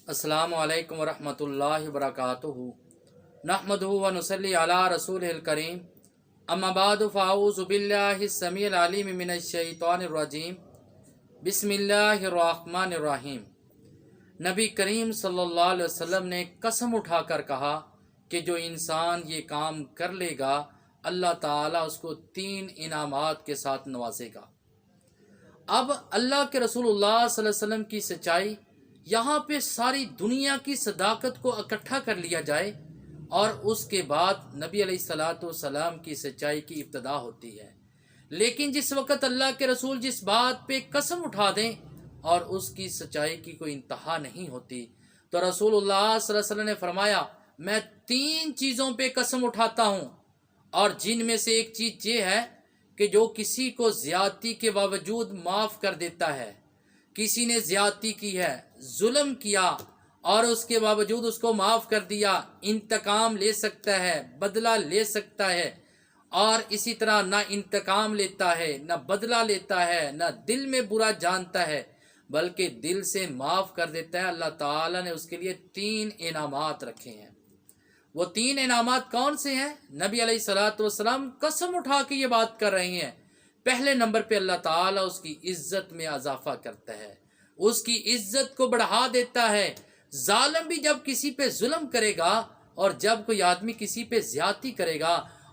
अस्सलामु अलैकुम वरहमतुल्लाहि वबरकातुहू नहमदुहु व नुसल्ली अला रसूलिहिल करीम अम्मा बादु फ़अऊज़ु बिल्लाहिस समीइल अलीम मिनश शैतानिर रजीम बिस्मिल्लाहिर रहमानिर रहीम। नबी करीम सल्लल्लाहु अलैहि वसल्लम ने कसम उठाकर कहा कि जो इंसान ये काम कर लेगा अल्लाह ताला उसको 3 इनामात के साथ नवाजेगा। अब अल्लाह के रसूलुल्लाह सल्लल्लाहु अलैहि वसल्लम की सच्चाई, यहाँ पे सारी दुनिया की सदाकत को इकट्ठा कर लिया जाए और उसके बाद नबी अलैहिस्सलाम की सच्चाई की इब्तिदा होती है। लेकिन जिस वक़्त अल्लाह के रसूल जिस बात पे कसम उठा दें और उसकी सच्चाई की कोई इंतहा नहीं होती, तो रसूलुल्लाह सल्लल्लाहु अलैहि वसल्लम ने फरमाया, मैं 3 चीज़ों पे कसम उठाता हूँ और जिनमें से एक चीज़ ये है कि जो किसी को ज़्यादती के बावजूद माफ़ कर देता है। किसी ने ज़्यादती की है, जुल्म किया और उसके बावजूद उसको माफ़ कर दिया, इंतकाम ले सकता है, बदला ले सकता है। और इसी तरह ना इंतकाम लेता है, ना बदला लेता है, ना दिल में बुरा जानता है, बल्कि दिल से माफ़ कर देता है। अल्लाह ताला ने उसके लिए 3 इनामात रखे हैं। वो 3 इनामात कौन से हैं? नबी अलैहिस्सलातु वस्सलाम कसम उठा के ये बात कर रहे हैं। पहले नंबर पे अल्लाह ताला उसकी इज्जत में इजाफा करता है, उसकी इज्जत को बढ़ा देता है। जालिम भी जब किसी पे जुल्म करेगा और जब कोई आदमी किसी पे ज्यादती करेगा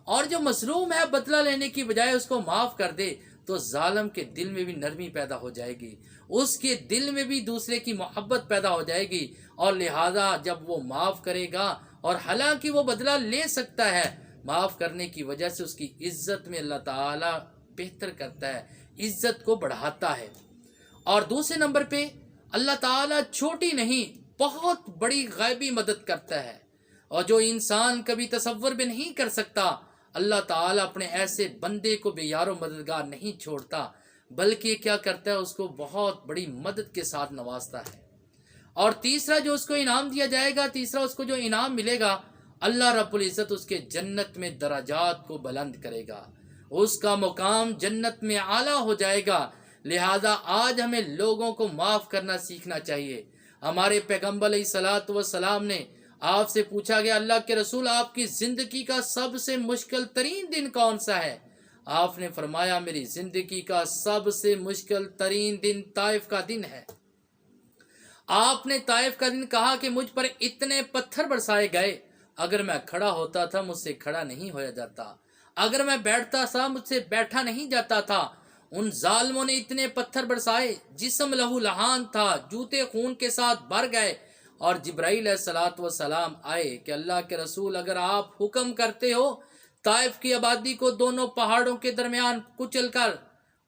और जो मजलूम है बदला लेने की बजाय उसको माफ़ कर दे, तो जालिम के दिल में भी नरमी पैदा हो जाएगी, उसके दिल में भी दूसरे की मोहब्बत पैदा हो जाएगी। और लिहाजा जब वो माफ़ करेगा और हालांकि वो बदला ले सकता है, माफ़ करने की वजह से उसकी इज्जत में अल्लाह ताला बेहतर करता है, इज्जत को बढ़ाता है। और दूसरे नंबर पे अल्लाह ताला छोटी नहीं बहुत बड़ी गैबी मदद करता है, और जो इंसान कभी तसव्वुर भी नहीं कर सकता, अल्लाह ताला अपने ऐसे बंदे को बेयारो मददगार नहीं छोड़ता, बल्कि क्या करता है, उसको बहुत बड़ी मदद के साथ नवाजता है। और तीसरा जो उसको इनाम दिया जाएगा, तीसरा उसको जो इनाम मिलेगा, अल्लाह रब्बुल इज़्ज़त उसके जन्नत में दराजात को बुलंद करेगा, उसका मुकाम जन्नत में आला हो जाएगा। लिहाजा आज हमें लोगों को माफ़ करना सीखना चाहिए। हमारे पैगम्बर अलैहिस्सलातु वस्सलाम ने आपसे पूछा गया, अल्लाह के रसूल आपकी ज़िंदगी का सबसे मुश्किल तरीन दिन कौन सा है? आपने फरमाया, मेरी ज़िंदगी का सबसे मुश्किल तरीन दिन ताइफ का दिन है। आपने ताइफ का दिन कहा कि मुझ पर इतने पत्थर बरसाए गए, अगर मैं खड़ा होता था मुझसे खड़ा नहीं होया जाता, अगर मैं बैठता था मुझसे बैठा नहीं जाता था। उन जालिमों ने इतने पत्थर बरसाए, जिस्म लहू लहान था, जूते खून के साथ भर गए। और जिब्राइल अलैहिस्सलातु वस्सलाम आए कि अल्लाह के रसूल अगर आप हुक्म करते हो ताइफ की आबादी को दोनों पहाड़ों के दरमियान कुचल कर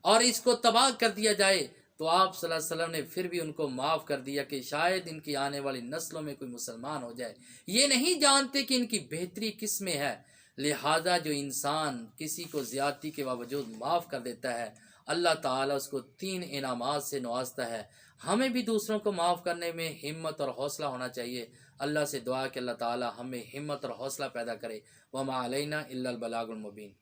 और इसको तबाह कर दिया जाए, तो आप सल्लल्लाहु अलैहि वसल्लम ने फिर भी उनको माफ़ कर दिया कि शायद इनकी आने वाली नस्लों में कोई मुसलमान हो जाए। ये नहीं जानते कि इनकी बेहतरी किस में है। लिहाजा जो इंसान किसी को ज़्यादती के बावजूद माफ़ कर देता है, अल्लाह ताला उसको 3 इनामात से नवाजता है। हमें भी दूसरों को माफ़ करने में हिम्मत और हौसला होना चाहिए। अल्लाह से दुआ कि अल्लाह ताला हमें हिम्मत और हौसला पैदा करे। वमा अलैना इल्लल बलागुल मुबीन।